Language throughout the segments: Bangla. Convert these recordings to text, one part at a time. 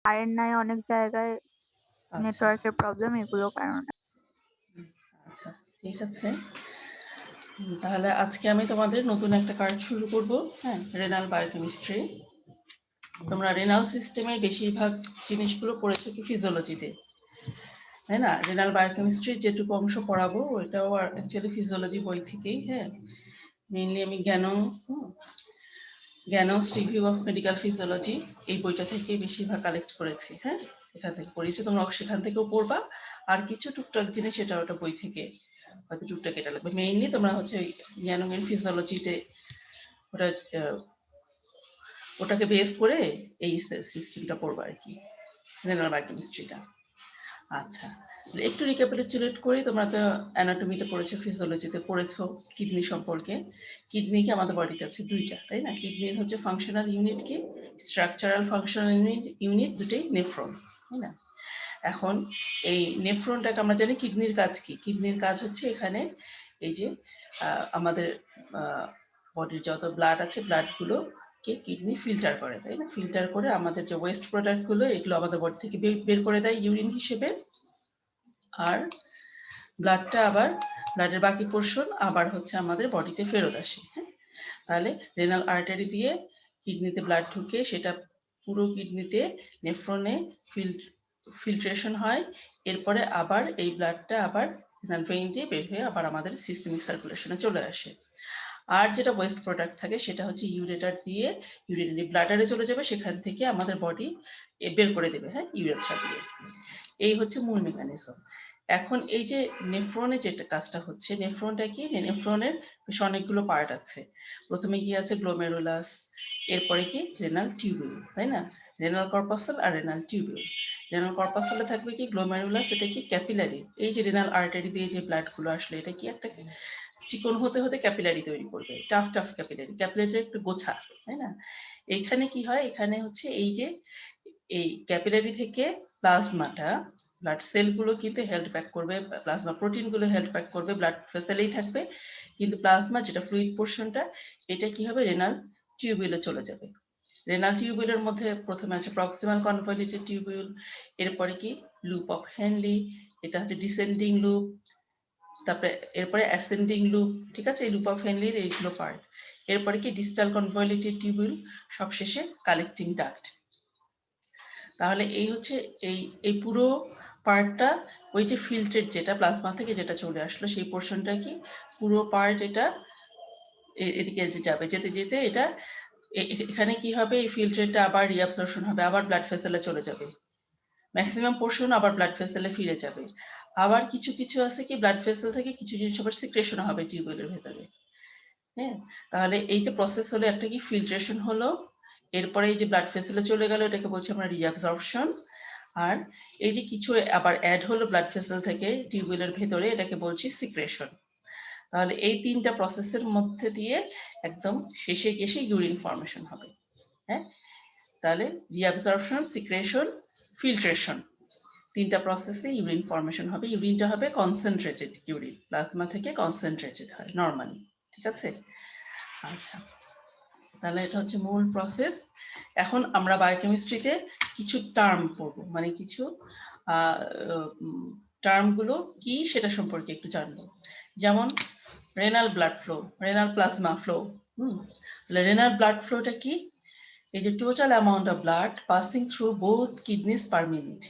কারেন্ট নাই অনেক জায়গায়, আচ্ছা নেটওয়ার্কের প্রবলেম এগুলোর কারণে। আচ্ছা ঠিক আছে। তাহলে আজকে আমি তোমাদের নতুন একটা কার্ড শুরু করব। হ্যাঁ, রেনাল বায়োকেমিস্ট্রি। তোমরা রেনাল সিস্টেমের বেশিরভাগ জিনিসগুলো পড়েছো কি ফিজিওলজিতে, তাই না? রেনাল বায়োকেমিস্ট্রির যেটুকু অংশ পড়াবো ওইটাও অ্যাকচুয়ালি ফিজিওলজি বই থেকেই। হ্যাঁ, মেইনলি আমি জ্ঞানস রিভিউ অফ মেডিকেল ফিজিওলজি এই বইটা থেকে বেশিরভাগ কালেক্ট করেছি। হ্যাঁ, এখান থেকে পড়েছি, তোমরা সেখান থেকেও পড়বা। আর কিছু টুকটাক জিনিস এটা ওটা বই থেকে হয়তো টুকটাক এটা লাগবে। মেইনলি তোমরা হচ্ছে জ্ঞান ফিজিওলজিতে ওটা ওটাকে বেস করে এই সিস্টেমটা পড়বা আর কি, রেনাল বায়োকেমিস্ট্রিটা। আচ্ছা, একটু রিক্যাপিচুলেট করি। তোমরা তো অ্যানাটমিতে পড়েছো, ফিজিওলজিতে পড়েছো কিডনি সম্পর্কে। কিডনি কি আমাদের বডিতে আছে দুইটা, তাই না? কিডনির হচ্ছে ফাংশনাল ইউনিট কি, স্ট্রাকচারাল ফাংশনাল ইউনিট দুটোই নেফ্রন, তাই না? এখন এই নেফ্রনটাকে আমরা জানি কিডনির কাজ কি। কিডনির কাজ হচ্ছে এখানে এই যে আমাদের বডির যত ব্লাড আছে ব্লাডগুলো কে কিডনি ফিল্টার করে, তাই না? ফিল্টার করে আমাদের যে ওয়েস্ট প্রোডাক্টগুলো এগুলো আমাদের বডি থেকে বের করে দেয় ইউরিন হিসেবে। আর ব্লাডের বাকি পোর্শন আবার হচ্ছে আমাদের বডিতে ফেরত আসে। হ্যাঁ, তাহলে রেনাল আর্টারি দিয়ে কিডনিতে ব্লাড ঢুকে সেটা পুরো কিডনিতে নেফ্রনে ফিল্ট্রেশন হয়। এরপরে আবার এই ব্লাডটা আবার রেনাল ভেইন দিয়ে বের হয়ে আবার আমাদের সিস্টেমিক সার্কুলেশনে চলে আসে। আর যেটা ওয়েস্ট প্রোডাক্ট থাকে সেটা হচ্ছে ইউরেটার দিয়ে ইউরিনারি ব্লাডারে চলে যাবে, সেখান থেকে আমাদের বডি বের করে দেবে। হ্যাঁ, ইউরেথ্রা দিয়ে। এই হচ্ছে মূল মেকানিজম। এখন এই যে নেফ্রনে যেটা কাজটা হচ্ছে, নেফ্রনটা কি, নেফ্রনের বেশ অনেকগুলো পার্ট আছে। প্রথমে কি আছে গ্লোমেরুলাস, এরপরে কি রেনাল টিউবিউল, তাই না? রেনাল কর্পাসল আর রেনাল টিউবিউল। রেনাল কর্পাসলে থাকবে কি গ্লোমেরুলাস, এটা কি ক্যাপিলারি। এই যে রেনাল আর্টারি দিয়ে যে ব্লাড গুলো আসলে এটা কি একটা চিকন হতে হতে ক্যাপিলারি তৈরি করবে, টাফ টাফ ক্যাপিলারি। ক্যাপিলারির একটু গোছা, তাই না? এইখানে কি হয়, এখানে হচ্ছে এই যে এই ক্যাপিলারি থেকে প্লাজমাটা ব্লাড সেলগুলো কিন্তু হেল্ড ব্যাক করবে, প্লাজমা প্রোটিনগুলো হেল্ড ব্যাক করবে, ব্লাড ভেসেলেই থাকবে। কিন্তু প্লাজমা যেটা ফ্লুইড পোর্শনটা এটা কি হবে, রেনাল টিউবিউলে চলে যাবে। রেনাল টিউবিউলের মধ্যে প্রথমে আছে প্রক্সিমাল কনভলিউটেড টিউবিউল, এরপরে কি লুপ অফ হেনলি, এটা হচ্ছে ডিসেন্ডিং লুপ, তারপরে এরপরে অ্যাসেন্ডিং লুপ। ঠিক আছে, এই লুপ অফ হেনলির এইগুলো পার্ট। এরপরে কি ডিস্টাল কনভলিউটেড টিউবিউল, সবশেষে কালেক্টিং ডাক্ট। তাহলে এই হচ্ছে এই এই পুরো পার্টটা ওই যে ফিল্ট্রেট যেটা প্লাজমা থেকে যেটা চলে আসলো সেই পোর্শনটা কি পুরো পার্ট এটা এদিকে যাবে, যেতে যেতে এটা এখানে কি হবে, এই ফিল্ট্রেটটা আবার রিঅ্যাবজর্পশন হবে, আবার ব্লাড ভেসেলে চলে যাবে। ম্যাক্সিমাম পোর্শন আবার ব্লাড ভেসেলে ফিরে যাবে। আবার কিছু কিছু আছে কি ব্লাড ভেসেল থেকে কিছু জিনিস আবার সিক্রেশন হবে টিউবওয়েলের ভেতরে। হ্যাঁ, তাহলে এই যে প্রসেস হলো, একটা কি ফিল্ট্রেশন হলো, এরপরে এই যে ব্লাড ভেসেলে চলে গেল এটাকে বলছি আমরা রিঅ্যাবজর্পশন। আর এই যে কিছু আবার অ্যাড হলো ব্লাড ভেসেল থেকে টিউবওয়েলের ভেতরে এটাকে বলছি সিক্রেশন। তাহলে এই তিনটা প্রসেসের মধ্যে দিয়ে একদম শেষে গিয়ে ইউরিন ফর্মেশন হবে। হ্যাঁ, তাহলে রিঅ্যাবজর্পশন, সিক্রেশন, ফিল্ট্রেশন, তিনটা প্রসেসে ইউরিন ফর্মেশন হবে। ইউরিনটা হবে কনসেন্ট্রেটেড ইউরিন, প্লাজমা থেকে কনসেন্ট্রেটেড হয় নরমালি। ঠিক আছে, আচ্ছা, তাহলে এটা হচ্ছে মূল প্রসেস। এখন আমরা বায়োকেমিস্ট্রিতে কিছু টার্ম পড়বো, মানে কিছু টার্মগুলো কি সেটা সম্পর্কে একটু জানবো। যেমন renal blood flow, renal plasma flow. তাহলে রেনাল ব্লাড ফ্লোটা কি, এই যে total amount of blood passing through both kidneys per minute.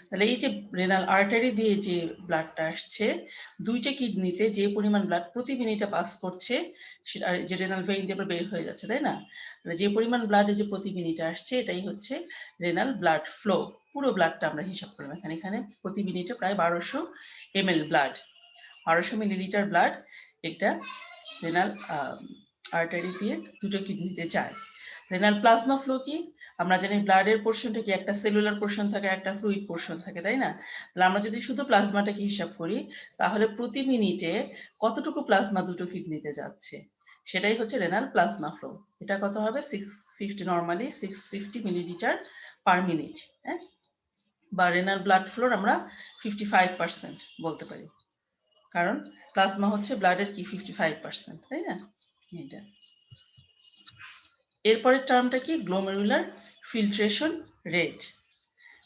তাহলে এই যে রেনাল আর্টারি দিয়ে যে ব্লাডটা আসছে দুইটা কিডনিতে, যে পরিমাণ ব্লাড প্রতি মিনিটে পাস করছে সেটা যে রেনাল ভেইন দিয়ে বের হয়ে যাচ্ছে, তাই না? যে পরিমাণ ব্লাড যে প্রতি মিনিটে আসছে এটাই হচ্ছে রেনাল ব্লাড ফ্লো। পুরো ব্লাডটা আমরা হিসাব করলাম, এখানে প্রতি মিনিটে প্রায় 1200 ml ব্লাড, 1200 মিলিলিটার ব্লাড এটা রেনাল আর্টারি দিয়ে দুটো কিডনিতে যায়। রেনাল প্লাজমা ফ্লো কি, আমরা জানি ব্লাডের পোর্শনটা কি একটা সেলুলার পোর্শন থাকে, একটা ফ্লুইড পোর্শন থাকে, তাই না? তাহলে আমরা যদি শুধু প্লাজমাটাকে হিসাব করি তাহলে প্রতি মিনিটে কতটুকু প্লাজমা দুটো কিডনিতে যাচ্ছে সেটাই হচ্ছে রেনাল প্লাজমা ফ্লো। এটা কত হবে 650, নরমালি 650 মিলিলিটার পার মিনিট। হ্যাঁ, বা রেনাল ব্লাড ফ্লোর আমরা 55% বলতে পারি, কারণ প্লাজমা হচ্ছে ব্লাডের কি 55%, তাই না? এটা এরপরের টার্মটা কি গ্লোমেরুলার ফিল্ট্রেশন রেট।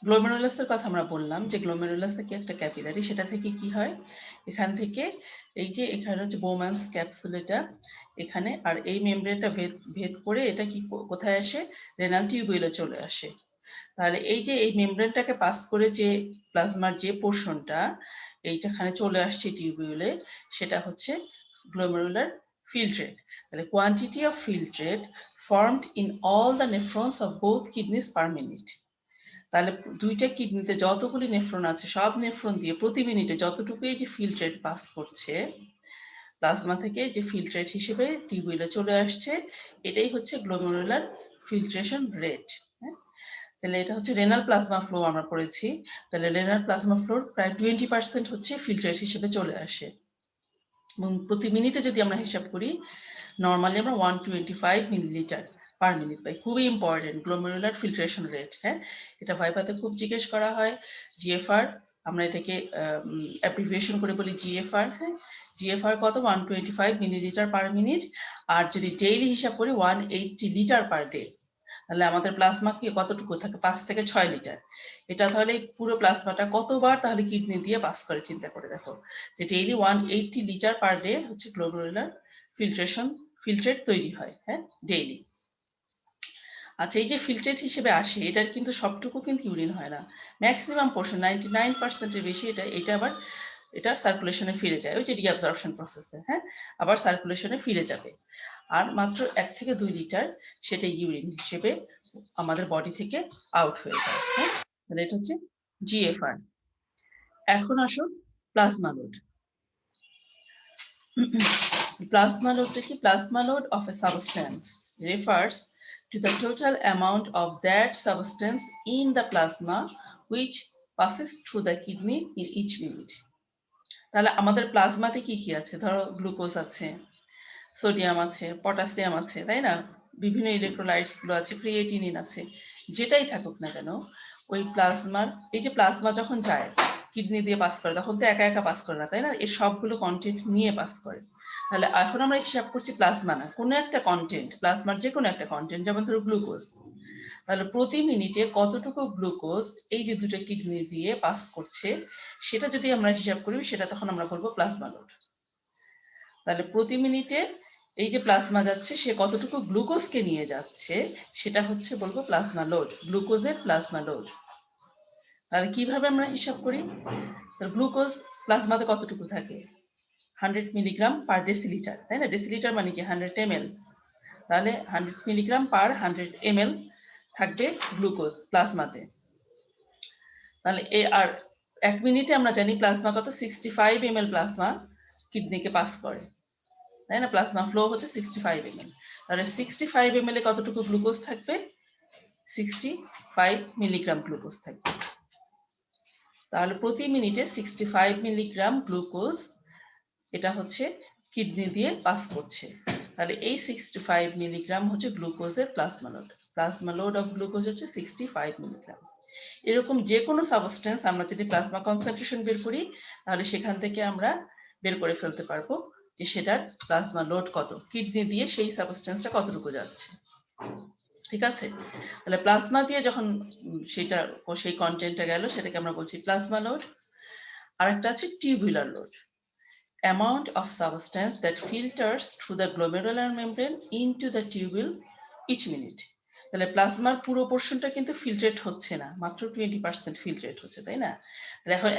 গ্লোমেরুলাসের কথা আমরা বললাম যে গ্লোমেরুলাস কি একটা ক্যাপিলারি, সেটা থেকে কি হয়, এখান থেকে এই যে এখানে হচ্ছে বোম্যান্স ক্যাপসুল এটা এখানে, আর এই মেমব্রেনটা ভেদ করে এটা কি কোথায় আসে, রেনাল টিউবুলে চলে আসে। তাহলে এই যে এই মেমব্রেনটাকে পাস করে যে প্লাজমার যে পোর্শনটা এইটাখানে চলে আসছে টিউবিউলে, সেটা হচ্ছে গ্লোমেরুলার ফিল্ট্রেট। তাহলে quantity of filtrate formed in all the nephrons of both kidneys per minute. তাহলে দুইটা কিডনিতে যতগুলি নেফ্রন আছে সব নেফ্রন দিয়ে প্রতি মিনিটে যতটুকুই যে ফিল্ট্রেট পাস করছে প্লাজমা থেকে, যে ফিল্ট্রেট হিসেবে টিউবিউলে চলে আসছে, এটাই হচ্ছে গ্লোমেরুলার ফিল্ট্রেশন রেট। তাহলে এটা হচ্ছে রেনাল প্লাজমা ফ্লো আমরা পড়েছি। তাহলে রেনাল প্লাজমা ফ্লোর প্রায় 20% হচ্ছে ফিল্ট্রেট হিসেবে চলে আসে, এবং প্রতি মিনিটে যদি আমরা হিসাব করি নর্মালি আমরা 125 মিলিলিটার পার মিনিট পাই। খুবই ইম্পর্টেন্ট গ্লোমেরুলার ফিল্ট্রেশন রেট। হ্যাঁ, এটা ভাইভাতে খুব জিজ্ঞেস করা হয়। জিএফআর আমরা এটাকে অ্যাব্রিভিয়েশন করে বলি জিএফআর। হ্যাঁ, জিএফআর কত, 125 মিলিলিটার পার মিনিট। আর যদি ডেইলি হিসাব করি 180 লিটার পার ডে। তাহলে আমাদের প্লাজমা কি কতটুকু থাকে, 5 থেকে 6 লিটার। এটা তাহলে পুরো প্লাজমাটা কতবার তাহলে কিডনি দিয়ে পাস করে, চিন্তা করে দেখো যে ডেইলি 180 লিটার পার ডে হচ্ছে গ্লোমেরুলার ফিল্ট্রেট তৈরি হয়। হ্যাঁ, ডেইলি। আচ্ছা, এই যে ফিল্ট্রেট হিসেবে আসে এটার কিন্তু সবটুকু কিন্তু ইউরিন হয় না, ম্যাক্সিমাম পোর্শন 99%-এর বেশি এটা আবার এটা সার্কুলেশনে ফিরে যায় ওই যে রিঅ্যাবজর্পশন প্রসেসে। হ্যাঁ, আবার সার্কুলেশনে ফিরে যাবে। আর মাত্র 1 থেকে 2 লিটার সেটা ইউরিন হিসেবে আমাদের বডি থেকে আউট হয়ে যায়। হ্যাঁ, তাহলে এটা হচ্ছে জিএফআর। এখন আসো প্লাজমা লোড। প্লাজমা লোডটা কি, plasma load of A substance refers to the total amount of that substance in the plasma which passes through the kidney in each minute. তাহলে আমাদের প্লাজমাতে কি কি আছে, ধরো গ্লুকোজ আছে, সোডিয়াম আছে, পটাশিয়াম আছে, তাই না, বিভিন্ন ইলেকট্রোলাইটস গুলো আছে, ক্রিয়েটিনিন আছে, যেটাই থাকুক না কেন ওই প্লাজমার, এই যে প্লাজমা যখন যায় কিডনি দিয়ে পাস করে তখন তো একা একা পাস করে না, তাই না, এর সবগুলো কন্টেন্ট নিয়ে পাস করে। তাহলে এখন আমরা হিসাব করছি প্লাজমা না, কোনো একটা কন্টেন্ট, প্লাজমার যে কোনো একটা কন্টেন্ট, যেমন ধরো গ্লুকোজ। তাহলে প্রতি মিনিটে কতটুকু গ্লুকোজ এই যে দুটো কিডনি দিয়ে পাস করছে সেটা যদি আমরা হিসাব করি, সেটা তখন আমরা বলবো প্লাজমা লোড। তাহলে প্রতি মিনিটে এই যে প্লাজমা যাচ্ছে সে কতটুকু গ্লুকোজকে নিয়ে যাচ্ছে সেটা হচ্ছে বলবো প্লাজমা লোড, গ্লুকোজের প্লাজমা লোড। তাহলে কিভাবে আমরা হিসাব করি, গ্লুকোজ প্লাজমাতে কতটুকু থাকে, 100 মিলিগ্রাম পার ডেসিলিটার, তাই না, ডেসিলিটার মানে কি 100 ml। তাহলে 100 মিলিগ্রাম পার 100 ml থাকবে গ্লুকোজ প্লাজমাতে। তাহলে আর 1 মিনিটে আমরা জানি প্লাজমা কত, 65 ml প্লাজমা কিডনিকে পাস করে, তাই না, প্লাজমা ফ্লো হচ্ছে 65 ml। তাহলে 65 ml এ কতটুকু গ্লুকোজ থাকবে, 65 মিলিগ্রাম গ্লুকোজ থাকবে। তাহলে প্রতি মিনিটে 65 মিলিগ্রাম গ্লুকোজ এটা হচ্ছে কিডনি দিয়ে পাস করছে। তাহলে এই 65 মিলিগ্রাম হচ্ছে গ্লুকোজের plasma load. Plasma load of glucose হচ্ছে 65 মিলিগ্রাম। এরকম যে কোনো সাবস্টেন্স আমরা যদি প্লাজমা কনসেন্ট্রেশন বের করি তাহলে সেখান থেকে আমরা বের করে ফেলতে পারবো যে সেটার প্লাজমা লোড কত, কিডনি দিয়ে সেই সাবস্টেন্সটা কতটুকু যাচ্ছে। ঠিক আছে, তাহলে প্লাজমা দিয়ে যখন সেটা সেই কন্টেন্টটা গেল সেটাকে আমরা বলছি প্লাজমা লোড। আরেকটা আছে tubular load, amount of substance that filters through the glomerular membrane into the tubule each minute. তাহলে প্লাজমার পুরো পোর্শনটা কিন্তু ফিল্ট্রেট হচ্ছে না, মাত্র 20% ফিল্ট্রেট হচ্ছে, তাই না।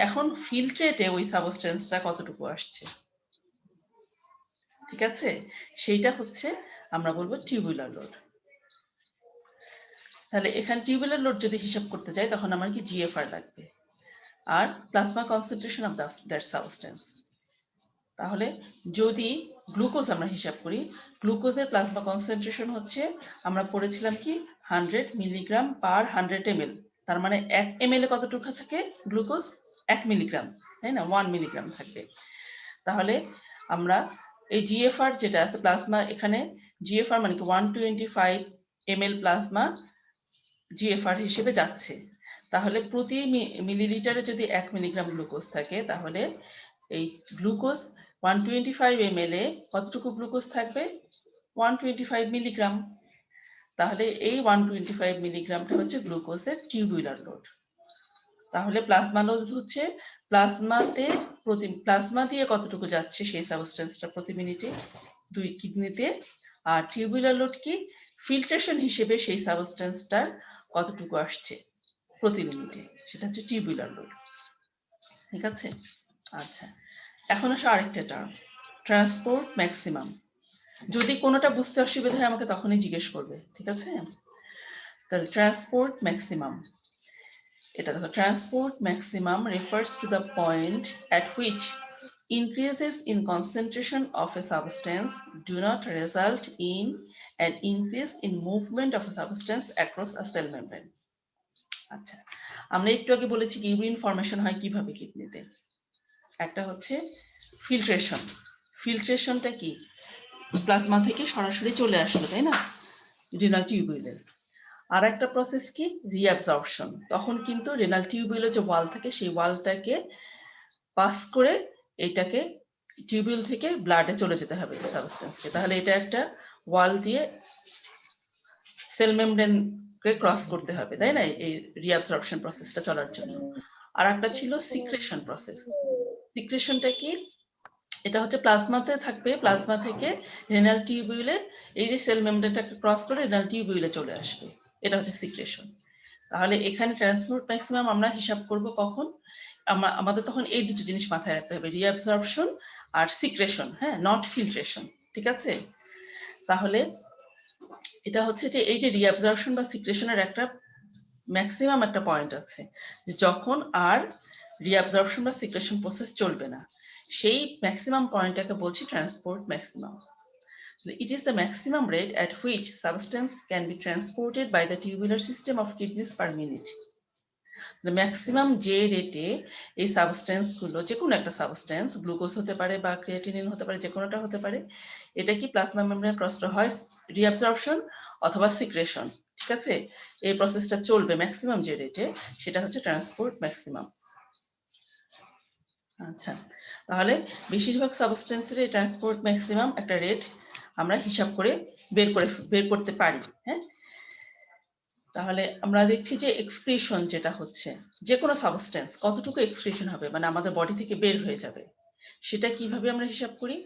এখন ফিল্ট্রেটে ওই সাবস্টেন্সটা কতটুকু আসছে, ঠিক আছে, সেইটা হচ্ছে আমরা বলবো টিউবুলার লোড। তাহলে এখানে টিউবুলার লোড যদি হিসাব করতে যাই তখন আমার কি জিএফআর লাগবে আর plasma concentration of that substance. তাহলে যদি গ্লুকোজ আমরা হিসাব করি, গ্লুকোজের প্লাজমা কনসেন্ট্রেশন হচ্ছে আমরা পড়েছিলাম কি 100 মিলিগ্রাম পার 100 ml। তার মানে 1 ml এ কতটুকু থাকে গ্লুকোজ, 1 মিলিগ্রাম, তাই না, 1 মিলিগ্রাম থাকবে। তাহলে আমরা এই জিএফআর যেটা আছে প্লাজমা, এখানে জিএফআর মানে কি 125 ml প্লাজমা জিএফআর হিসেবে যাচ্ছে। তাহলে প্রতি মিলিলিটারে যদি 1 মিলিগ্রাম গ্লুকোজ থাকে তাহলে এই গ্লুকোজ 125 ml এ কতটুকু গ্লুকোজ থাকবে, 125 মিলিগ্রাম। তাহলে এই 125 মিলিগ্রামটা হচ্ছে গ্লুকোজের টিউবুলার লোড। তাহলে প্লাজমা লোড হচ্ছে প্লাজমাতে প্লাজমা দিয়ে কতটুকু যাচ্ছে সেই সাবস্টেন্সটা প্রতি মিনিটে 2 কিডনিতে, আর টিউবুলার লোড কি ফিল্ট্রেশন হিসেবে সেই সাবস্টেন্সটা কতটুকু আসছে প্রতি মিনিটে, সেটা হচ্ছে টিউবুলার লোড। ঠিক আছে? আচ্ছা, এখন আসো আরেকটা টার্ম, ট্রান্সপোর্ট ম্যাক্সিমাম। যদি কোনোটা বুঝতে অসুবিধা হয় আমাকে তখনই জিজ্ঞেস করবে, ঠিক আছে? তাহলে ট্রান্সপোর্ট ম্যাক্সিমাম, এটা দেখো, transport maximum refers to the point at which increases in concentration of a substance do not result in an increase in movement of a substance across a cell membrane. আচ্ছা, আমরা একটু আগে বলেছি কি ইউরিন ফর্মেশন হয় কিভাবে কিডনিতে। একটা হচ্ছে ফিল্ট্রেশন। ফিল্ট্রেশনটা কি প্লাজমা থেকে সরাসরি চলে আসলো, তাই না, রিনাল টিউবুলে। আর একটা প্রসেস কি রিঅ্যাবজর্পশন, তখন কিন্তু রেনাল টিউবুলে যে ওয়াল থাকে সেই ওয়ালটাকে পাস করে এটাকে টিউবুল থেকে ব্লাডে চলে যেতে হবে সাবস্টেন্সকে, তাহলে এটা একটা ওয়াল দিয়ে সেল মেমব্রেনকে ক্রস করতে হবে, তাই না, এই রিঅ্যাবজর্পশন প্রসেসটা চলার জন্য। আর একটা ছিল সিক্রেশন প্রসেস। সিক্রেশনটা কি, এটা হচ্ছে প্লাজমাতে থাকবে, প্লাজমা থেকে রেনাল টিউবুলে এই যে সেল মেমব্রেনটাকে ক্রস করে রেনাল টিউবুলে চলে আসবে, এটা হচ্ছে সিক্রেশন। তাহলে এখানে ট্রান্সপোর্ট ম্যাক্সিমাম আমরা হিসাব করব কখন, আমাদের তখন এই দুটো জিনিস মাথায় রাখতে হবে, রিঅ্যাবজর্পশন আর সিক্রেশন, হ্যাঁ, নট ফিল্ট্রেশন। ঠিক আছে? তাহলে এটা হচ্ছে যে এই যে রিঅ্যাবজর্পশন বা সিক্রেশনের একটা ম্যাক্সিমাম একটা পয়েন্ট আছে, যে যখন আর রিঅ্যাবজর্পশন বা সিক্রেশন প্রসেস চলবে না, সেই ম্যাক্সিমাম পয়েন্টটাকে বলছি transport maximum. It is the maximum rate at which substance can be transported by the tubular system of kidneys per minute. Maximum যে রেটে এই সাবস্টেন্স গুলো, যে কোনো একটা সাবস্টেন্স, গ্লুকোজ হতে পারে বা ক্রিয়েটিনিন হতে পারে, যে কোনোটা হতে পারে, এটা কি প্লাজমা মেমব্রেন ক্রস হয় রিঅ্যাবজর্পশন অথবা সিক্রেশন। ঠিক আছে? এই প্রসেসটা চলবে ম্যাক্সিমাম যে রেটে, সেটা হচ্ছে ট্রান্সপোর্ট ম্যাক্সিমাম। আচ্ছা, তাহলে বেশিরভাগ সাবস্টেন্সের এই ট্রান্সপোর্ট ম্যাক্সিমাম একটা রেট আমরা হিসাব করে বের করতে পারি। হ্যাঁ, তাহলে আমরা দেখছি যে এক্সক্রিশন যেটা হচ্ছে, যে কোনো সাবস্টেন্স কতটুকু এক্সক্রিশন হবে, মানে আমাদের বডি থেকে বের হয়ে যাবে, সেটা কিভাবে আমরা হিসাব করি।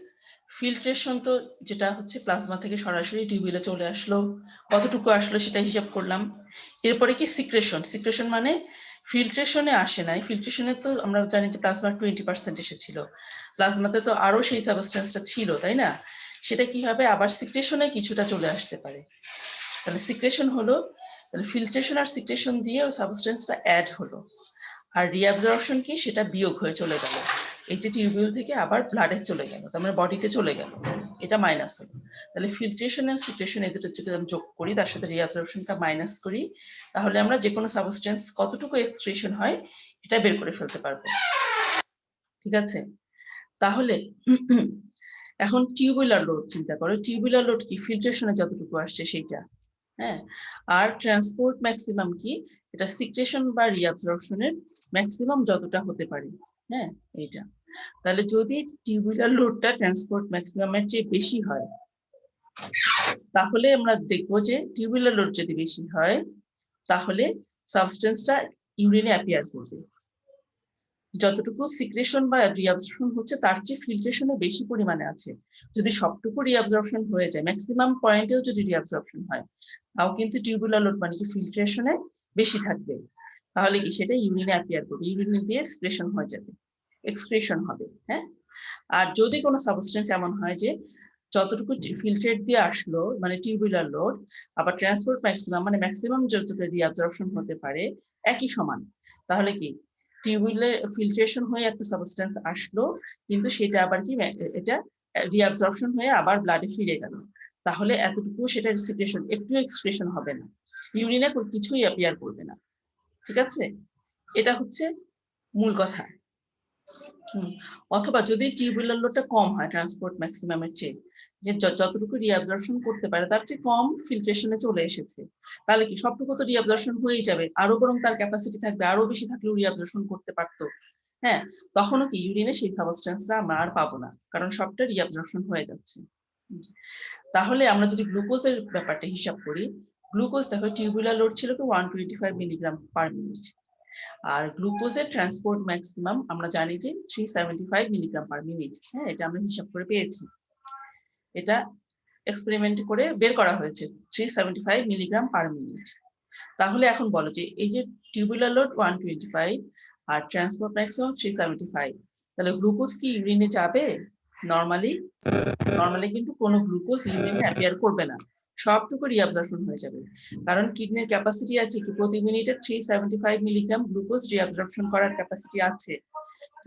ফিল্ট্রেশন তো যেটা হচ্ছে প্লাজমা থেকে সরাসরি টিউবুলে চলে আসলো, কতটুকু আসলো সেটা হিসাব করলাম। এরপরে কি সিক্রেশন, সিক্রেশন মানে ফিল্ট্রেশনে আসে নাই, ফিল্ট্রেশনে তো আমরা জানি যে প্লাজমা 20% এসেছিল, প্লাজমাতে তো আরো সেই সাবস্টেন্সটা ছিল, তাই না, সেটা কি হবে আবার সিক্রেশনে কিছুটা চলে আসতে পারে। তাহলে সিক্রেশন হলো, তাহলে ফিল্ট্রেশন আর সিক্রেশন দিয়ে সাবস্টেন্সটা অ্যাড হলো, আর রিঅ্যাবজর্পশন কি সেটা বিয়োগ হয়ে চলে গেল, এই যে টিউবিউল থেকে আবার ব্লাডে চলে গেল, তার মানে বডিতে চলে গেল, এটা মাইনাস হলো। তাহলে ফিল্ট্রেশন আর সিক্রেশন এই দুটো যদি আমরা যোগ করি, তার সাথে রিঅ্যাবজর্পশনটা মাইনাস করি, তাহলে আমরা যে কোনো সাবস্টেন্স কতটুকু এক্সক্রিশন হয় এটা বের করে ফেলতে পারবো। ঠিক আছে? তাহলে এখন টিউবুলার লোড চিন্তা করো, টিউবুলার লোড কি ফিল্ট্রেশনে যতটুকু আসছে সেইটা, হ্যাঁ, আর ট্রান্সপোর্ট ম্যাক্সিমাম কি, এটা সিক্রেশন বা রিঅ্যাবজর্পশনের ম্যাক্সিমাম যতটা হতে পারে, হ্যাঁ, এইটা। তাহলে যদি টিউবুলার লোডটা ট্রান্সপোর্ট ম্যাক্সিমামের চেয়ে বেশি হয়, তাহলে আমরা দেখবো যে টিউবুলার লোড যদি বেশি হয় তাহলে সাবস্টেন্সটা ইউরিনে অ্যাপিয়ার করবে, যতটুকু সিক্রেশন বা রিঅ্যাবজর্পশন হচ্ছে তার চেয়ে ফিল্ট্রেশনে বেশি পরিমাণে আছে। যদি সবটুকু রিঅ্যাবজর্পশন হয়ে যায়, ম্যাক্সিমাম পয়েন্টেও যদি রিঅ্যাবজর্পশন হয়, তাও কিন্তু টিউবুলার লোড মানে কি ফিল্ট্রেশনে বেশি থাকবে, তাহলে কি সেটা ইউরিনে অ্যাপিয়ার করবে, ইউরিনে দিয়ে এক্সক্রিশন হয়ে যাবে, এক্সক্রিশন হবে। হ্যাঁ, আর যদি কোনো সাবস্টেন্স এমন হয় যে যতটুকু ফিল্ট্রেট দিয়ে আসলো মানে টিউবুলার লোড, আবার ট্রান্সপোর্ট ম্যাক্সিমাম মানে ম্যাক্সিমাম যতটুকু রিঅ্যাবজর্পশন হতে পারে একই সমান, তাহলে কি টিউবুলে ফিল্ট্রেশন হয়ে একটা সাবস্টেন্স আসলো, কিন্তু সেটা আবার কি এটা রিঅ্যাবজর্পশন হয়ে আবার ব্লাডে ফিরে গেল, তাহলে এতটুকু সেটা সিক্রেশন, একটু এক্সক্রিশন হবে না, ইউরিনে কিছুই অ্যাপিয়ার করবে না। ঠিক আছে? এটা হচ্ছে মূল কথা। অথবা যদি টিউবুলার লোডটা কম হয় ট্রান্সপোর্ট ম্যাক্সিমামের চেয়ে, যে যতটুকু রিঅ্যাবজর্পশন করতে পারে তার চেয়ে কম ফিল্ট্রেশনে চলে এসেছে, তাহলে কি সবটুকু তো রিঅ্যাবজর্পশন হয়েই যাবে, আরো বরং তার ক্যাপাসিটি থাকবে, আরো বেশি থাকলেও রিঅ্যাবজর্পশন করতে পারতো। হ্যাঁ, তখনও কি ইউরিনে সেই সাবস্টেন্সটা আমরা আর পাবো না, কারণ সবটা রিঅ্যাবজর্পশন হয়ে যাচ্ছে। তাহলে আমরা যদি গ্লুকোজের ব্যাপারটা হিসাব করি, গ্লুকোজ দেখো টিউবুলার লোড ছিল কি 125 মিলিগ্রাম পার মিনিট, আর গ্লুকোজের ট্রান্সপোর্ট ম্যাক্সিমাম আমরা জানি যে 375 মিলিগ্রাম পার মিনিট। হ্যাঁ, এটা আমরা হিসাব করে পেয়েছি। এটা এক্সপেরিমেন্ট করে বের করা হয়েছে 375 মিলিগ্রাম পার মিনিট। তাহলে এখন বলো যে এই যে টিউবুলার লোড 125 আর ট্রান্সপোর্ট ম্যাক্সিমাম 375, তাহলে গ্লুকোজ কি ইউরিনে যাবে? নরমালি কিন্তু কোনো গ্লুকোজ ইউরিনে অ্যাপিয়ার করবে না, সবটুকু রিঅ্যাবজর্পশন হয়ে যাবে। কারণ কিডনির ক্যাপাসিটি আছে কি প্রতি মিনিটে 375 মিলিগ্রাম গ্লুকোজ রিঅ্যাবজর্পশন করার ক্যাপাসিটি আছে,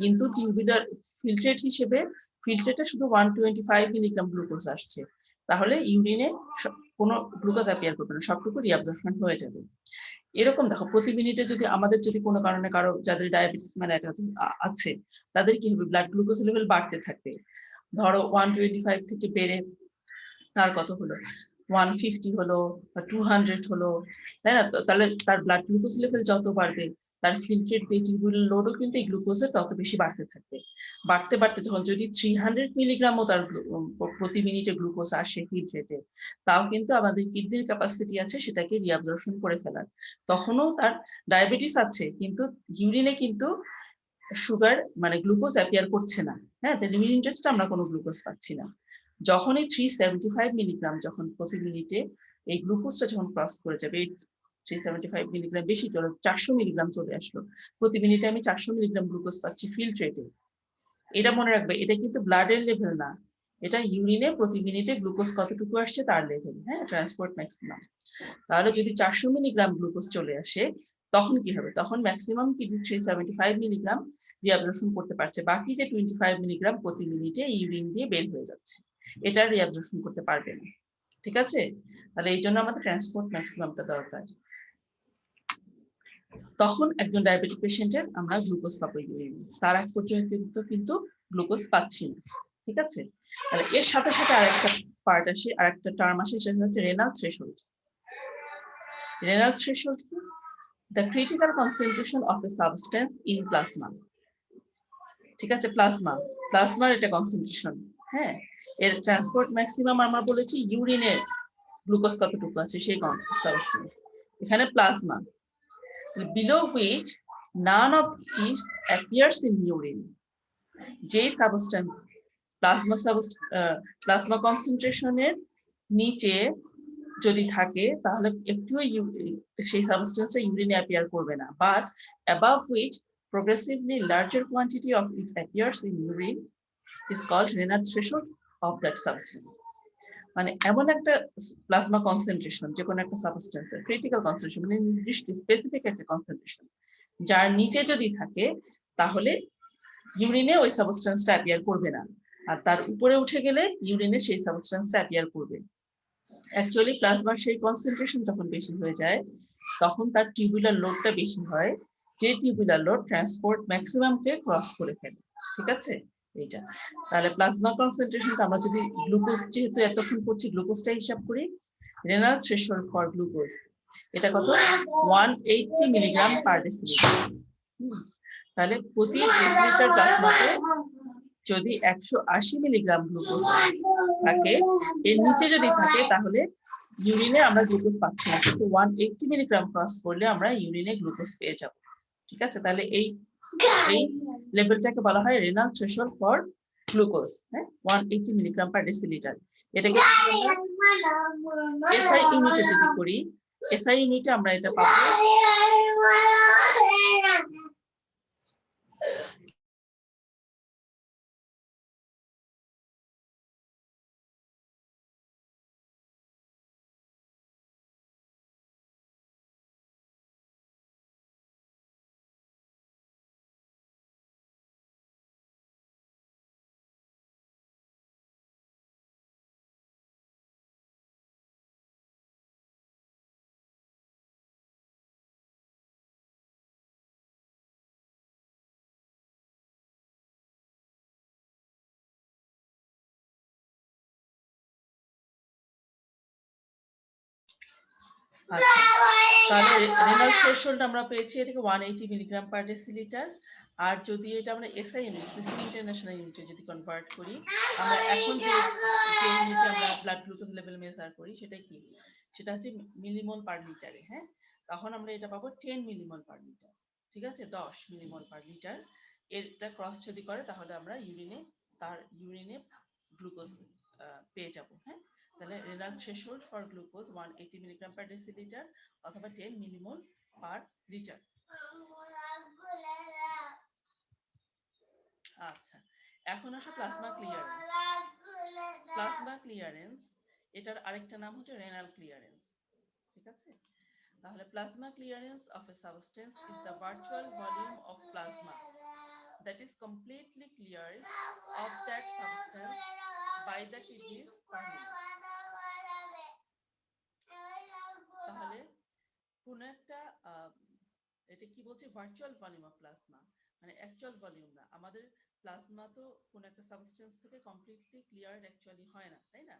কিন্তু টিউবুলার ফিল্ট্রেট হিসেবে ফিল্ট্রেটে শুধু 125 মিলিগ্রাম গ্লুকোজ আসছে, তাহলে ইউরিনে কোনো গ্লুকোজ অ্যাপিয়ার করবে না, সবটুকু রিঅ্যাবজর্পশন হয়ে যাবে। এরকম দেখো প্রতি মিনিটে যদি আমাদের যদি কোনো কারণে কারো যাদের ডায়াবেটিস মেলাইটাস আছে, তাদের কি হবে, ব্লাড গ্লুকোজ লেভেল বাড়তে থাকবে। ধরো 125 থেকে বেড়ে তার কত হলো, 150 হলো বা 200 হলো, তাই না? তাহলে তার ব্লাড গ্লুকোজ লেভেল যত বাড়বে, তার ফিল্ট্রেট ভেজিটেবল লোডও কিন্তু এই গ্লুকোজের তত বেশি বাড়তে থাকবে। বাড়তে বাড়তে যখন যদি 300 মিলিগ্রামও তার প্রতি মিনিটে গ্লুকোজ আসে ফিল্ট্রেটে, তাও কিন্তু আমাদের কিডনির ক্যাপাসিটি আছে সেটাকে রিঅ্যাবজর্পশন করে ফেলার। তখনও তার ডায়াবেটিস আছে, কিন্তু ইউরিনে কিন্তু সুগার মানে গ্লুকোজ অ্যাপিয়ার করছে না। হ্যাঁ, তাহলে ইউরিন টেস্টে আমরা কোনো গ্লুকোজ পাচ্ছি না। যখনই 375 মিলিগ্রাম যখন প্রতি মিনিটে এই গ্লুকোজটা যখন ক্রস করে যাবে, 375 মিলিগ্রাম বেশি চলে 400 মিলিগ্রাম চলে আসলো, প্রতি মিনিটে আমি 400 মিলিগ্রাম গ্লুকোজ পাচ্ছি ফিল্ট্রেটে। এটা মনে রাখবে, এটা কিন্তু ব্লাডের লেভেল না, এটা ইউরিনে প্রতি মিনিটে গ্লুকোজ কতটুকু আসছে তার লেভেল। হ্যাঁ, ট্রান্সপোর্ট ম্যাক্সিমাম। তাহলে যদি 400 মিলিগ্রাম গ্লুকোজ চলে আসে, তখন কি হবে, তখন ম্যাক্সিমাম কিন্তু 375 মিলিগ্রাম রিঅ্যাবজর্পশন করতে পারছে, বাকি যে 25 মিলিগ্রাম প্রতি মিনিটে ইউরিন দিয়ে বের হয়ে যাচ্ছে, এটা রিঅ্যাবজর্পশন করতে পারবে না। ঠিক আছে, তাহলে এই জন্য আমাদের ট্রান্সপোর্ট ম্যাক্সিমামটা দরকার। তখন একজন ডায়াবেটিক পেশেন্টের আমরা গ্লুকোজ পাবো ইউরিন, তার এক পর্যন্ত কিন্তু গ্লুকোজ পাচ্ছি না। ঠিক আছে, তাহলে এর সাথে সাথে আরেকটা পার্ট আসে, আরেকটা টার্ম আসে, সেটা হচ্ছে রেনাল থ্রেশহোল্ড। রেনাল থ্রেশহোল্ড কি? The critical concentration of a substance in plasma. ঠিক আছে, প্লাজমার এটা কনসেন্ট্রেশন। হ্যাঁ, এর ট্রান্সপোর্ট ম্যাক্সিমাম আমরা বলেছি ইউরিনের গ্লুকোজ কতটুকু আছে সেই সাবস্টেন্স, এখানে plasma, below which none of it appears in urine। যে সাবস্টেন্স প্লাজমা কনসেন্ট্রেশনের নিচে যদি থাকে, তাহলে একটু সেই সাবস্টেন্সটা ইউরিনে অ্যাপিয়ার করবে না, but above which progressively larger quantity of it appears in urine is called renal threshold of that substance। মানে এমন একটা প্লাজমা কনসেন্ট্রেশন, যে কোনো একটা সাবস্টেন্সের ক্রিটিক্যাল কনসেন্ট্রেশন, মানে নির্দিষ্ট স্পেসিফিক একটা কনসেন্ট্রেশন, যার নিচে যদি থাকে তাহলে ইউরিনে ওই সাবস্টেন্সটা অ্যাপিয়ার করবে না, আর তার উপরে উঠে গেলে ইউরিনে সেই সাবস্টেন্সটা অ্যাপিয়ার করবে। অ্যাকচুয়ালি প্লাজমার সেই কনসেন্ট্রেশন যখন বেশি হয়ে যায়, তখন তার টিউবুলার লোডটা বেশি হয়, যে টিউবুলার লোড ট্রান্সপোর্ট ম্যাক্সিমামকে ক্রস করে ফেলে। ঠিক আছে, এইটা। তাহলে প্লাজমা কনসেন্ট্রেশনটা আমরা যদি গ্লুকোজ, যেহেতু এতক্ষণ করছি গ্লুকোজটা হিসাব করি, রেনাল থ্রেশহোল্ড ফর গ্লুকোজ এটা কত, 180 মিলিগ্রাম পার ডেসিলিটার। তাহলে প্রতি ডেসিলিটার প্লাজমাতে যদি 180 মিলিগ্রাম গ্লুকোজ থাকে, এর নিচে যদি থাকে, তাহলে ইউরিনে আমরা গ্লুকোজ পাচ্ছি না, কিন্তু 180 মিলিগ্রাম ক্রস করলে আমরা ইউরিনে গ্লুকোজ পেয়ে যাব। ঠিক আছে, তাহলে এই লেভেলটাকে বলা হয় রেনাল থ্রেশহোল্ড ফর গ্লুকোজ। হ্যাঁ, 180 মিলিগ্রাম পার ডেসিলিটার। এটাকে এসআই ইউনিটে যদি করি, এসআই ইউনিটে আমরা এটা পাবো তাহলে রেনাল থ্রেশহোল্ড আমরা পেয়েছি এটাকে 180 মিলিগ্রাম পার ডেসিলিটার। আর যদি এটা আমরা এসআই ইউনিট, সিস্টেম ইন্টারন্যাশনাল ইউনিটে যদি কনভার্ট করি, আমরা এখন যে ইউনিটে আমরা ব্লাড গ্লুকোজ লেভেল মেজার করি, সেটা কি, সেটা হচ্ছে মিলিমোল পার লিটারে। হ্যাঁ, তখন আমরা এটা পাবো 10 মিলিমোল পার লিটার। ঠিক আছে, 10 মিলিমোল পার লিটার। এটা ক্রস যদি করে তাহলে আমরা ইউরিনে গ্লুকোজ পেয়ে যাব। হ্যাঁ, তাহলে renal threshold for glucose 180 milligram per decilitre অথবা 10 মিলিমোল পার লিটার। আচ্ছা, এখন আসো প্লাজমা ক্লিয়ারেন্স। প্লাজমা ক্লিয়ারেন্স এটার আরেকটা নাম হচ্ছে রেনাল ক্লিয়ারেন্স। ঠিক আছে, তাহলে plasma clearance of A substance is the virtual volume of plasma that is completely cleared of that substance by the kidneys per minute. তাহলে কোন একটা এটা কি বলছে, ভার্চুয়াল ভলিউম অফ প্লাজমা, মানে অ্যাকচুয়াল ভলিউম না। আমাদের প্লাজমা তো কোন একটা সাবস্টেন্স থেকে কমপ্লিটলি ক্লিয়ার্ড অ্যাকচুয়ালি হয় না, তাই না?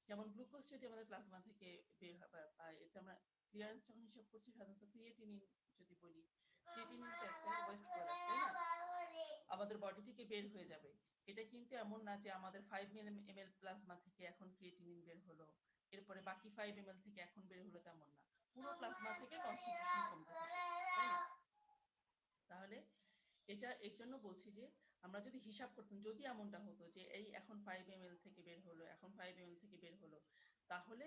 যেমন গ্লুকোজ যদি আমাদের প্লাজমা থেকে বের হয়, এটা আমরা ক্লিয়ারেন্স যখন হিসাব করছি সাধারণত ক্রিয়েটিনিন যদি বলি, ক্রিয়েটিনিন তো একটা ওয়েস্ট প্রোডাক্ট, তাই না? আমাদের বডি থেকে বের হয়ে যাবে। এটা কিন্তু এমন না যে আমাদের 5 ml প্লাজমা থেকে এখন ক্রিয়েটিনিন বের হলো, এরপরে বাকি 5 ml থেকে এখন বের হলো, তেমন না। পুরো প্লাজমা থেকে কনসেন্ট্রেশন কমতে থাকে, তাই না? তাহলে এটা এর জন্য বলছি যে আমরা যদি হিসাব করতাম, যদি এমনটা হতো যে এই এখন 5 ml থেকে বের হলো, এখন 5 ml থেকে বের হলো, তাহলে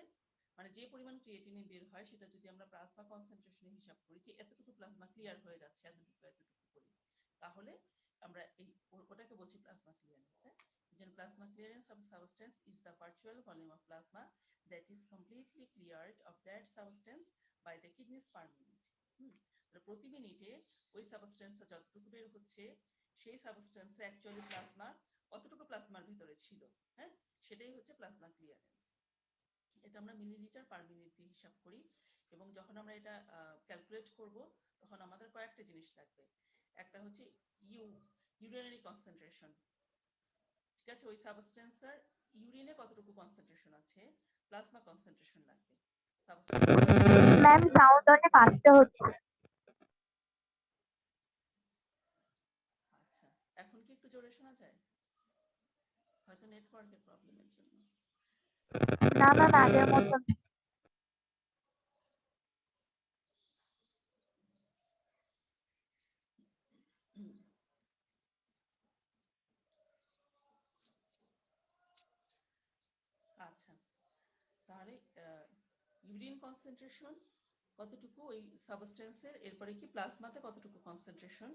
মানে যে পরিমাণ ক্রিয়েটিনিন বের হয় সেটা যদি আমরা প্লাজমা কনসেন্ট্রেশনে হিসাব করি যে এতটুকু প্লাজমা ক্লিয়ার হয়ে যাচ্ছে, এতটুকু করি, তাহলে আমরা এই ওটাকে বলছি প্লাজমা ক্লিয়ারেন্স। যেন plasma clearance of substance is the virtual volume of plasma that is completely cleared of that substance by the kidneys per minute. প্রতি মিনিটে ওই সাবস্টেন্সটা যতটুকু বের হচ্ছে সেই সাবস্টেন্সে অ্যাকচুয়ালি প্লাজমা কতটুকু প্লাজমার ভিতরে ছিল, হ্যাঁ, সেটাই হচ্ছে প্লাজমা ক্লিয়ারেন্স। এটা আমরা মিলিলিটার পার মিনিট দিয়ে হিসাব করি, এবং যখন আমরা এটা ক্যালকুলেট করব তখন আমাদের কয়েকটা জিনিস লাগবে। একটা হচ্ছে ইউরিনারি কনসেন্ট্রেশন। ঠিক আছে, ওই সাবস্টেন্সের ইউরিনে কতটুকু কনসেন্ট্রেশন আছে, প্লাজমা কনসেন্ট্রেশন লাগবে। ম্যাম সাউন্ড অনেক আস্তে হচ্ছে। আচ্ছা, এখন কি একটু জোরে শোনা যায়? হয়তো নেটওয়ার্কের প্রবলেমের জন্য। না ম্যাম, আগের মতন। আচ্ছা, তাহলে ইউরিন কনসেন্ট্রেশন কতটুকু ওই সাবস্টেন্সের, এরপরে কি প্লাজমাতে কতটুকু কনসেন্ট্রেশন,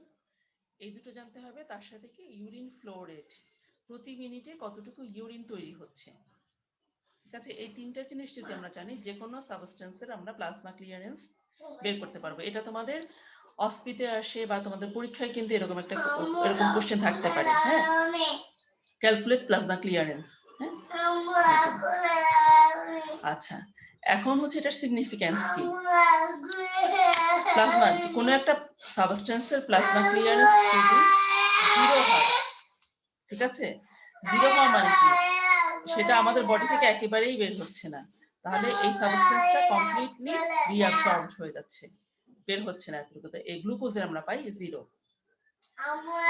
এই দুটো জানতে হবে। তার সাথে কি ইউরিন ফ্লো রেট, প্রতি মিনিটে কতটুকু ইউরিন তৈরি হচ্ছে। ঠিক আছে, এই তিনটা জিনিস যদি আমরা জানি, যে কোনো সাবস্টেন্সের আমরা প্লাজমা ক্লিয়ারেন্স বের করতে পারবো। এটা তোমাদের অস্পিতে আসে বা তোমাদের পরীক্ষায় কিন্তু এরকম কোশ্চেন থাকতে পারে। হ্যাঁ, ক্যালকুলেট প্লাজমা ক্লিয়ারেন্স। হ্যাঁ, আচ্ছা, এখন হচ্ছে এটার সিগনিফিক্যান্স কি। প্লাজমা কোন একটা সাবস্টেন্সের প্লাজমা ক্লিয়ারেন্স যদি 0 হয়, ঠিক আছে, 0 হওয়া মানে কি, সেটা আমাদের বডি থেকে একেবারেই বের হচ্ছে না, তাহলে এই সাবস্টেন্সটা কমপ্লিটলি রিঅ্যাবসর্বড হয়ে যাচ্ছে, বের হচ্ছে না এতটুকু। এই গ্লুকোজে আমরা পাই 0।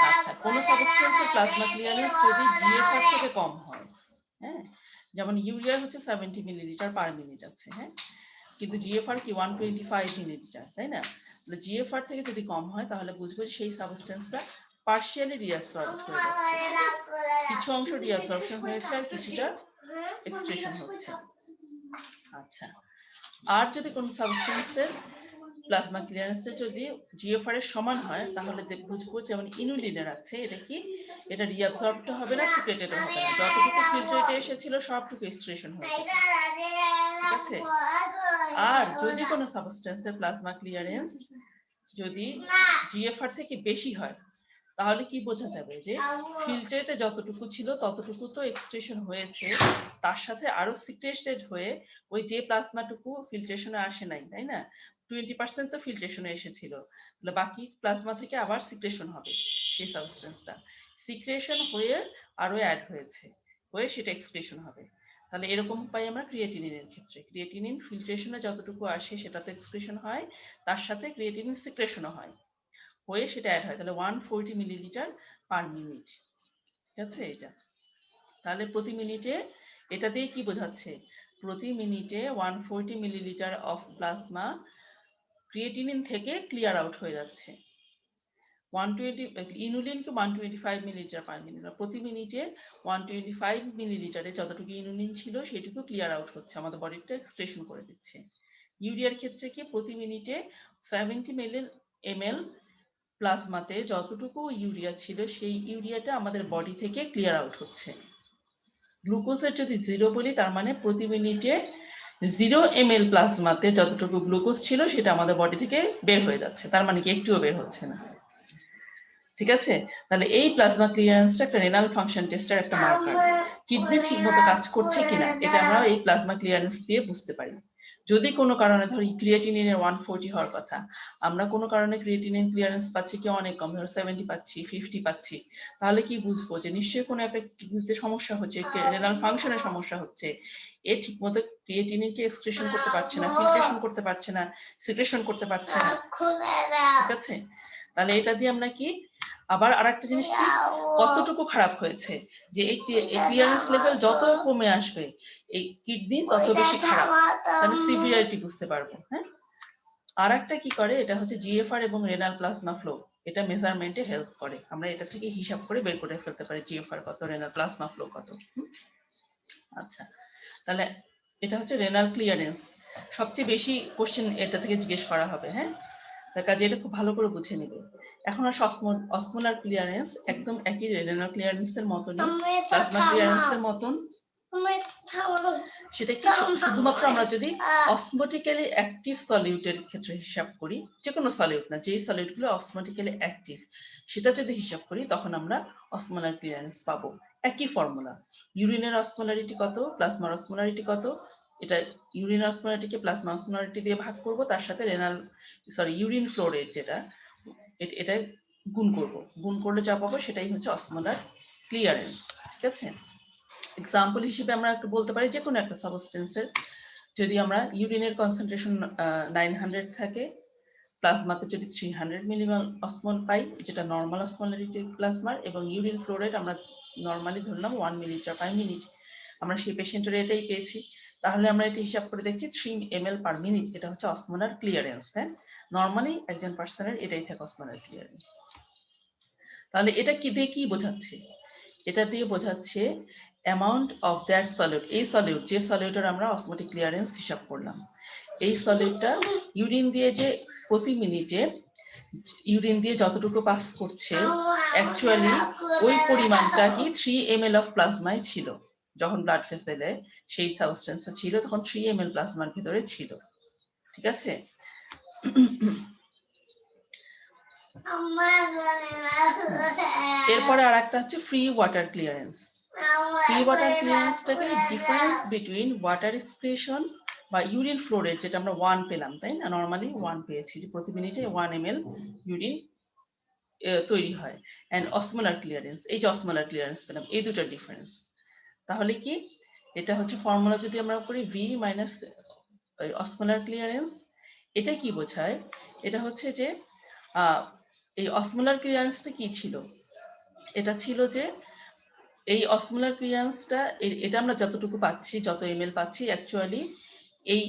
আচ্ছা, কোন সাবস্টেন্সের প্লাজমা ক্লিয়ারেন্স যদি জিএফআর থেকে কম হয়, হ্যাঁ, যেমন ইউরিয়ার হচ্ছে 70 মিলিলিটার পার মিনিট আছে, হ্যাঁ, কিন্তু জিএফআর কি 125 মিলিলিটার, তাই না? জিএফআর থেকে যদি কম হয় তাহলে বুঝবো সেই সাবস্টেন্সটা পার্শিয়ালি রিঅ্যাবসর্বড হয়ে যাচ্ছে, কিছু অংশ রিঅ্যাবসর্পশন হয়েছে আর কিছুটা এক্সক্রিশন হচ্ছে। আচ্ছা, আর যদি কোন সাবস্টেন্সের প্লাজমা ক্লিয়ারেন্সটা যদি জিএফআর এর সমান হয় তাহলে বুঝবো, যেমন ইনুলিনের আছে, এটা কি, এটা রিঅ্যাবসর্বড হবে না, সিক্রেটেড হবে না, যতটুকু ফিল্ট্রেটে এসেছিল সবটুকু এক্সক্রিশন হয়ে যাবে। ঠিক আছে, আর যদি কোনো সাবস্টেন্সের প্লাজমা ক্লিয়ারেন্স যদি জিএফআর থেকে বেশি হয় তাহলে কি বোঝা যাবে, যে ফিল্ট্রেটে যতটুকু ছিল ততটুকু তো এক্সক্রিশন হয়েছে, তার সাথে আরো সিক্রেটেড হয়ে ওই যে প্লাজমাটুকু ফিল্ট্রেশনে আসে নাই, তাই না, 20% তো ফিল্ট্রেশনে এসেছিল, বাকি প্লাজমা থেকে আবার সিক্রেশন হবে, সেই সাবস্টেন্সটা সিক্রেশন হয়ে আরো অ্যাড হয়েছে, হয়ে সেটা এক্সক্রিশন হবে। তাহলে এরকম পাই আমরা ক্রিয়েটিনিনের ক্ষেত্রে, ক্রিয়েটিনিন ফিল্ট্রেশনে যতটুকু আসে সেটা তো এক্সক্রিশন হয়, তার সাথে ক্রিয়েটিনিন সিক্রেশনও হয়, হয়ে সেটা অ্যাড হয়, তাহলে 140 মিলিলিটার পার মিনিট। ঠিক আছে, এটা তাহলে প্রতি মিনিটে, এটা দিয়ে কি বোঝাচ্ছে, প্রতি মিনিটে 140 মিলিলিটার অফ প্লাজমা ক্রিয়েটিনিন থেকে ক্লিয়ার আউট হয়ে যাচ্ছে। 120 ইনুলিনকে 125 মিলিলিটার পার মিনিট, প্রতি মিনিটে 125 মিলিলিটারে যতটুকু ইনুলিন ছিল সেটুকু ক্লিয়ার আউট হচ্ছে, আমাদের বডিটা এক্সপ্রেশন করে দিচ্ছে। ইউরিয়ার ক্ষেত্রে কি প্রতি মিনিটে 70 ml প্লাজমাতে যতটুকু ইউরিয়া ছিল সেই ইউরিয়াটা আমাদের বডি থেকে ক্লিয়ার আউট হচ্ছে। গ্লুকোজের যদি 0 বলি তার মানে প্রতি মিনিটে 0 ml প্লাজমাতে যতটুকু গ্লুকোজ ছিল সেটা আমাদের বডি থেকে বের হয়ে যাচ্ছে, তার মানে কি একটুও বের হচ্ছে না। ঠিক আছে, তাহলে এই প্লাজমা ক্লিয়ারেন্সটা একটা রেনাল ফাংশন টেস্টের একটা মার্কার। কিডনি ঠিকমতো কাজ করছে কিনা এটা আমরা এই প্লাজমা ক্লিয়ারেন্স দিয়ে বুঝতে পারি। যদি কোনো কারণে ধরি ক্রিয়েটিনিনের 140 হওয়ার কথা, আমরা কোনো কারণে ক্রিয়েটিনিন ক্লিয়ারেন্স পাচ্ছি কি অনেক কম, ধরো 70 পাচ্ছি, 50 পাচ্ছি, তাহলে কি বুঝবো যে নিশ্চয়ই কোনো একটা কিডনিতে সমস্যা হচ্ছে, রেনাল ফাংশনের সমস্যা হচ্ছে। এ ঠিকমতো ক্রিয়েটিনিনকে এক্সক্রিশন করতে পারছে না, ফিল্ট্রেশন করতে পারছে না, সিক্রেশন করতে পারছে না। ঠিক আছে, তাহলে এটা দিয়ে আমরা কি আবার আরেকটা জিনিস কি কতটুকু খারাপ হয়েছে, যে এই ক্লিয়ারেন্স লেভেল যত কমে আসবে এই কিডনি তত বেশি খারাপ, তাহলে সিভিয়ারিটি বুঝতে পারবো। হ্যাঁ, আরেকটা কি করে, এটা হচ্ছে জিএফআর এবং রেনাল প্লাজমা ফ্লো, এটা মেজারমেন্টে হেল্প করে, আমরা এটা থেকে হিসাব করে বের করে ফেলতে পারি জিএফআর কত, রেনাল প্লাজমা ফ্লো কত। আচ্ছা, তাহলে এটা হচ্ছে রেনাল ক্লিয়ারেন্স, সবচেয়ে বেশি কোশ্চেন এটা থেকে জিজ্ঞেস করা হবে। হ্যাঁ, তার কাজে এটা খুব ভালো করে বুঝে নিবে। এখন আসে অসমোলার ক্লিয়ারেন্স, একদম একই রেনাল ক্লিয়ারেন্সের মতনই, প্লাজমা ক্লিয়ারেন্সের মতন। সেটা কি শুধুমাত্র আমরা যদি অসমোটিক্যালি অ্যাক্টিভ সলিউটের ক্ষেত্রে হিসাব করি, যে কোনো সলিউট না, যেই সলিউটগুলো অসমোটিক্যালি অ্যাক্টিভ সেটা যদি হিসাব করি তখন আমরা অসমোলার ক্লিয়ারেন্স পাবো। একই ফর্মুলা, ইউরিনের অসমোলারিটি কত, প্লাজমার অসমোলারিটি কত, এটা ইউরিন অসমোলারিটিকে প্লাজমা অসমোলারিটি দিয়ে ভাগ করব, তার সাথে ইউরিন ফ্লো রেট যেটা এটা গুণ করব, গুণ করলে যা পাবো সেটাই হচ্ছে অসমোলার ক্লিয়ারেন্স। ঠিক আছে, এক্সাম্পল হিসেবে আমরা একটু বলতে পারি যে কোনো একটা সাবস্টেন্সের যদি আমরা ইউরিনের কনসেন্ট্রেশন 900 থাকে, প্লাজমাতে যদি 300 মিলিমল অসমোল পাই, যেটা নর্মাল অসমোলারিটি প্লাজমার, এবং ইউরিন ফ্লো রেট আমরা নর্মালি ধরলাম 1 মিলিলিটার পার মিনিট, আমরা সেই পেশেন্টের এটাই পেয়েছি, তাহলে আমরা এটা হিসাব করে দেখছি 3 ml পার মিনিট, এটা হচ্ছে অসমোলার ক্লিয়ারেন্স। হ্যাঁ, নর্মালি একজন পার্সনের এটাই থাকে অসমোলার ক্লিয়ারেন্স। তাহলে এটা কি দিয়ে কি বোঝাচ্ছে, এটা দিয়ে বোঝাচ্ছে অ্যামাউন্ট অফ দ্যাট সলিউট, এই সলিউট যে সলিউটের আমরা অসমোটিক ক্লিয়ারেন্স হিসাব করলাম, এই সলিউটটা ইউরিন দিয়ে যে প্রতি মিনিটে ইউরিন দিয়ে যতটুকু পাস করছে অ্যাকচুয়ালি ওই পরিমাণটা কি 3 ml অফ প্লাজমায় ছিল, যখন ব্লাড ভেসেলে সেই সাবস্টেন্সটা ছিল তখন 3 ml প্লাজমার ভিতরে ছিল। ঠিক আছে, এরপরে আরেকটা হচ্ছে free water clearance. Free water ক্লিয়ারেন্সটাকে ডিফারেন্স বিটুইন ওয়াটার এক্সপ্রেশন বা ইউরিন ফ্লো রেট, যেটা আমরা 1 পেলাম, তাই না, নরমালি 1 পেয়েছি যে প্রতি মিনিটে 1 ml ইউরিন তৈরি হয়, এন্ড অসমোলার ক্লিয়ারেন্স, এই যে অসমোলার ক্লিয়ারেন্স পেলাম, এই দুটোর ডিফারেন্স। তাহলে কি এটা হচ্ছে ফর্মুলা যদি আমরা করি ভি মাইনাস অসমোলার ক্লিয়ারেন্স, এটা কি বোঝায়, এটা হচ্ছে যে এই অসমোলার ক্লিয়ারেন্সটা কি ছিল, এটা ছিল যে এই অসমোলার ক্লিয়ারেন্সটা, এটা আমরা যতটুকু পাচ্ছি, যত ml পাচ্ছি, অ্যাকচুয়ালি এই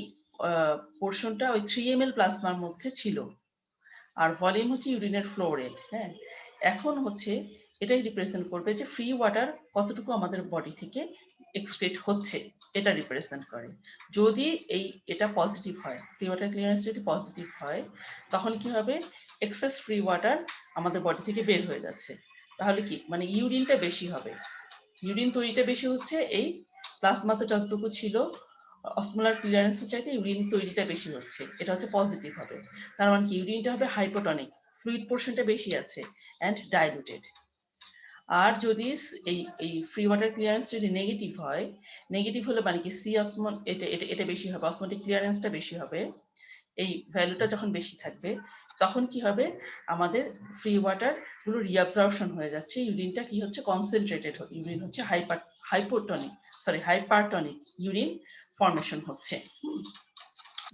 পোরশনটা ওই 3 ml প্লাজমার মধ্যে ছিল, আর ভলিউম হচ্ছে ইউরিনের ফ্লো রেট। হ্যাঁ, এখন হচ্ছে এটাই রিপ্রেজেন্ট করবে যে ফ্রি ওয়াটার কতটুকু আমাদের বডি থেকে এক্সক্রিট হচ্ছে, এটা রিপ্রেজেন্ট করে। যদি এটা পজিটিভ হয়, ফ্রি ওয়াটার ক্লিয়ারেন্স যদি পজিটিভ হয়, তখন কি হবে, এক্সেস ফ্রি ওয়াটার আমাদের বডি থেকে বের হয়ে যাচ্ছে, তাহলে কি মানে ইউরিনটা বেশি হবে, ইউরিন তৈরিটা বেশি হচ্ছে, এই প্লাজমাতে যতটুকু ছিল অসমোলার ক্লিয়ারেন্সের চাইতে ইউরিন তৈরিটা বেশি হচ্ছে, এটা হচ্ছে পজিটিভ হবে। তার মানে কি ইউরিনটা হবে হাইপোটনিক, ফ্লুইড পোরশনটা বেশি আছে এন্ড ডাইলুটেড। আর যদি এই ফ্রি ওয়াটার ক্লিয়ারেন্স যদি নেগেটিভ হয়, নেগেটিভ হলে মানে কি সি অসমোল, এটা বেশি হবে, অসমোটিক ক্লিয়ারেন্সটা বেশি হবে, এই ভ্যালুটা যখন বেশি থাকবে তখন কি হবে, আমাদের ফ্রি ওয়াটার গুলো রিঅ্যাবজর্পশন হয়ে যাচ্ছে, ইউরিনটা কি হচ্ছে কনসেন্ট্রেটেড, ইউরিন হচ্ছে হাইপারটনিক ইউরিন ফর্মেশন হচ্ছে।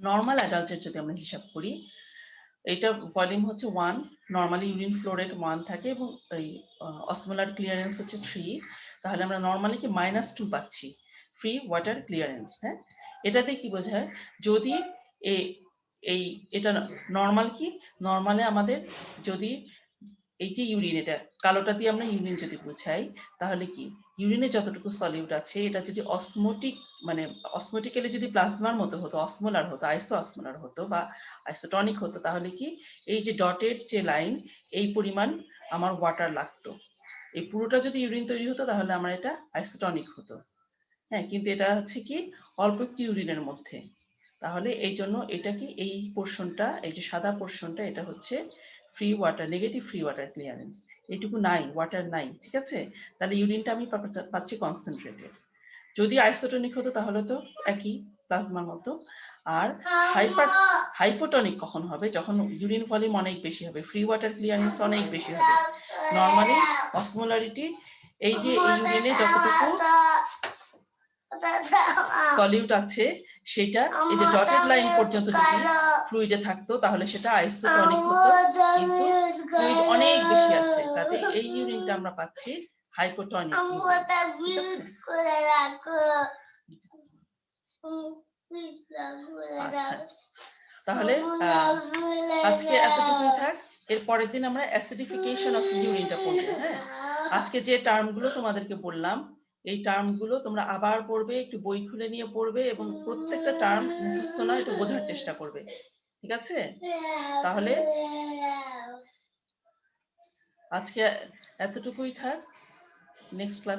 নর্মাল অ্যাডাল্টের যদি আমরা হিসাব করি, এটা ভলিউম হচ্ছে 1, নর্মালি ইউরিন ফ্লো রেট 1 থাকে এবং এই অসমোলার ক্লিয়ারেন্স হচ্ছে 3, তাহলে আমরা নর্মালি কি -2 পাচ্ছি ফ্রি ওয়াটার ক্লিয়ারেন্স। হ্যাঁ, এটাতে কি বোঝায়, যদি এটা নর্মাল কি, নর্মালে আমাদের যদি এই যে ইউরিন, এটা কালোটা দিয়ে আমরা ইউরিন যদি বুঝাই, তাহলে কি ইউরিনে যতটুকু সলিউট আছে এটা যদি অসমোটিক মানে অসমোটিক্যালি যদি প্লাজমার মতো হতো, অসমোলার হতো, আইসো অসমোলার হতো বা আইসোটনিক হতো, তাহলে কি এই যে ডটেড যে লাইন এই পরিমাণ আমার ওয়াটার লাগতো। এই পুরোটা যদি ইউরিন তৈরি হতো তাহলে আমার এটা আইসোটনিক হতো। হ্যাঁ, কিন্তু এটা হচ্ছে কি অল্প একটু ইউরিনের মধ্যে। তাহলে এই জন্য এটা কি এই পোর্শনটা, এই যে সাদা পোর্শনটা, এটা হচ্ছে free water, negative free water clearance. এইটুকু নাই, ওয়াটার নাই, ঠিক আছে। তাহলে ইউরিনটা আমি পাচ্ছি কনসেন্ট্রেটেড। যদি আইসোটনিক হতো তাহলে তো একই প্লাজমার মতো। আর হাইপোটনিক কখন হবে? যখন ইউরিন ভলিউম অনেক বেশি হবে, ফ্রি ওয়াটার ক্লিয়ারেন্স অনেক বেশি হবে। নরমালি অসমোলারিটি এই যে ইউরিনে যতটুকু সলিউট আছে সেটা এই যে ডটেড লাইন পর্যন্ত যদি ফ্লুইডে থাকতো তাহলে সেটা আইসোটনিক হতো, কিন্তু ফ্লুইড অনেক বেশি আছে, কাজে এই ইউরিনটা আমরা পাচ্ছি হাইপোটনিক ইউরিন, ঠিক আছে। আচ্ছা, তাহলে আজকে এতটুকুই থাক। এর পরের দিন আমরা অ্যাসিডিফিকেশন অফ ইউরিনটা পড়ব। হ্যাঁ, আজকে যে টার্মগুলো তোমাদেরকে বললাম এই টার্মগুলো তোমরা আবার পড়বে, একটু বই খুলে নিয়ে পড়বে এবং প্রত্যেকটা টার্ম মুখস্থ না, একটু বোঝার চেষ্টা করবে, ঠিক আছে। তাহলে আজকে এতটুকুই থাক, নেক্সট ক্লাস